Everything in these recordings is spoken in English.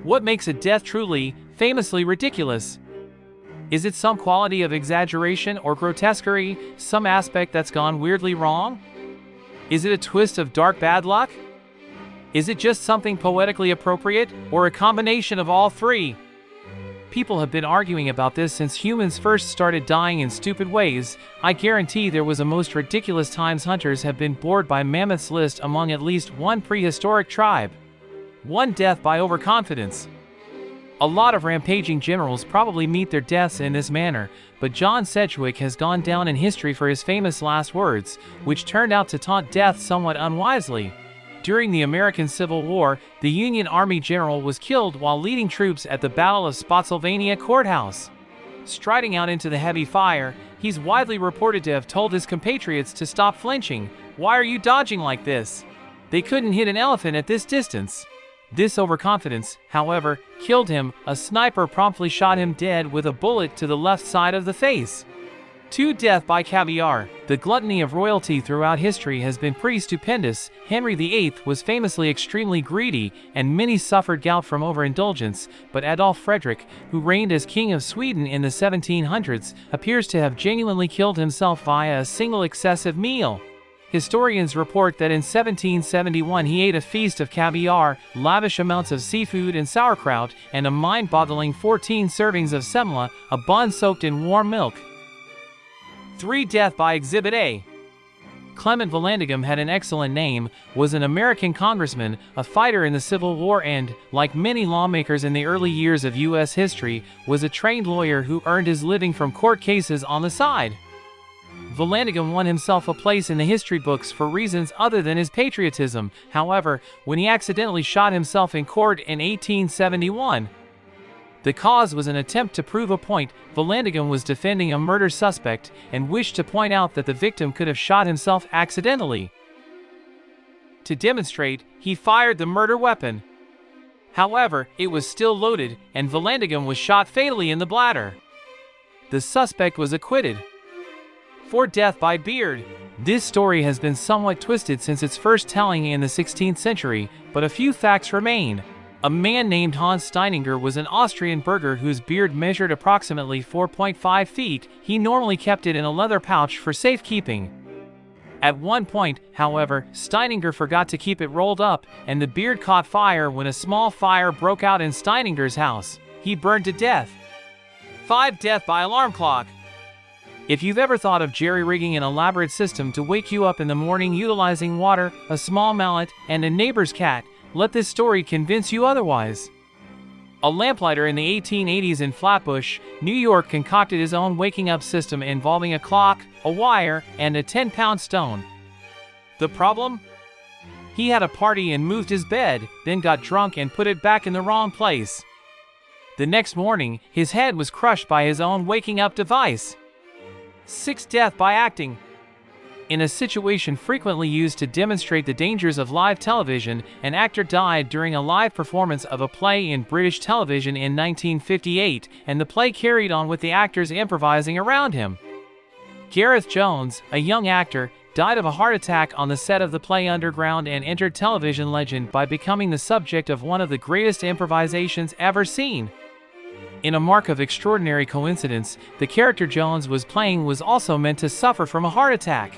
What makes a death truly, famously ridiculous? Is it some quality of exaggeration or grotesquery, some aspect that's gone weirdly wrong? Is it a twist of dark bad luck? Is it just something poetically appropriate, or a combination of all three? People have been arguing about this since humans first started dying in stupid ways. I guarantee there was a most ridiculous times hunters have been bored by Mammoths list among at least one prehistoric tribe. One death by overconfidence. A lot of rampaging generals probably meet their deaths in this manner, but John Sedgwick has gone down in history for his famous last words, which turned out to taunt death somewhat unwisely. During the American Civil War, the Union Army general was killed while leading troops at the Battle of Spotsylvania Courthouse. Striding out into the heavy fire, he's widely reported to have told his compatriots to stop flinching. "Why are you dodging like this? They couldn't hit an elephant at this distance." This overconfidence, however, killed him. A sniper promptly shot him dead with a bullet to the left side of the face. 2. Death by caviar. The gluttony of royalty throughout history has been pretty stupendous. Henry VIII was famously extremely greedy, and many suffered gout from overindulgence, but Adolf Frederick, who reigned as King of Sweden in the 1700s, appears to have genuinely killed himself via a single excessive meal. Historians report that in 1771 he ate a feast of caviar, lavish amounts of seafood and sauerkraut, and a mind-boggling 14 servings of semla, a bun soaked in warm milk. 3. Death by Exhibit A. Clement Vallandigham had an excellent name, was an American congressman, a fighter in the Civil War and, like many lawmakers in the early years of U.S. history, was a trained lawyer who earned his living from court cases on the side. Vallandigham won himself a place in the history books for reasons other than his patriotism. However, when he accidentally shot himself in court in 1871, the cause was an attempt to prove a point. Vallandigham was defending a murder suspect and wished to point out that the victim could have shot himself accidentally. To demonstrate, he fired the murder weapon. However, it was still loaded, and Vallandigham was shot fatally in the bladder. The suspect was acquitted. 4. Death by beard. This story has been somewhat twisted since its first telling in the 16th century, but a few facts remain. A man named Hans Steininger was an Austrian burgher whose beard measured approximately 4.5 feet. He normally kept it in a leather pouch for safekeeping. At one point, however, Steininger forgot to keep it rolled up, and the beard caught fire when a small fire broke out in Steininger's house. He burned to death. 5. Death by alarm clock. If you've ever thought of jerry-rigging an elaborate system to wake you up in the morning utilizing water, a small mallet, and a neighbor's cat, let this story convince you otherwise. A lamplighter in the 1880s in Flatbush, New York concocted his own waking-up system involving a clock, a wire, and a 10-pound stone. The problem? He had a party and moved his bed, then got drunk and put it back in the wrong place. The next morning, his head was crushed by his own waking-up device. 6. Death by acting. In a situation frequently used to demonstrate the dangers of live television, an actor died during a live performance of a play in British television in 1958, and the play carried on with the actors improvising around him. Gareth Jones, a young actor, died of a heart attack on the set of the play Underground and entered television legend by becoming the subject of one of the greatest improvisations ever seen. In a mark of extraordinary coincidence, the character Jones was playing was also meant to suffer from a heart attack.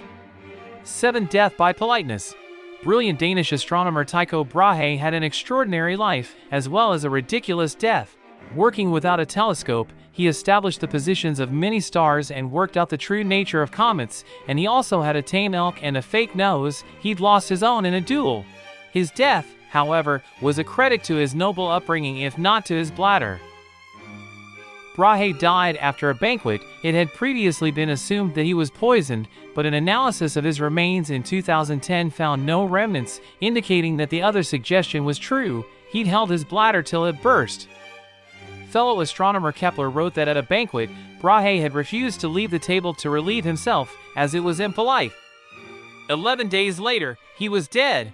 7. Death by politeness. Brilliant Danish astronomer Tycho Brahe had an extraordinary life, as well as a ridiculous death. Working without a telescope, he established the positions of many stars and worked out the true nature of comets, and he also had a tame elk and a fake nose. He'd lost his own in a duel. His death, however, was a credit to his noble upbringing if not to his bladder. Brahe died after a banquet. It had previously been assumed that he was poisoned, but an analysis of his remains in 2010 found no remnants, indicating that the other suggestion was true. He'd held his bladder till it burst. Fellow astronomer Kepler wrote that at a banquet, Brahe had refused to leave the table to relieve himself, as it was impolite. 11 days later, he was dead.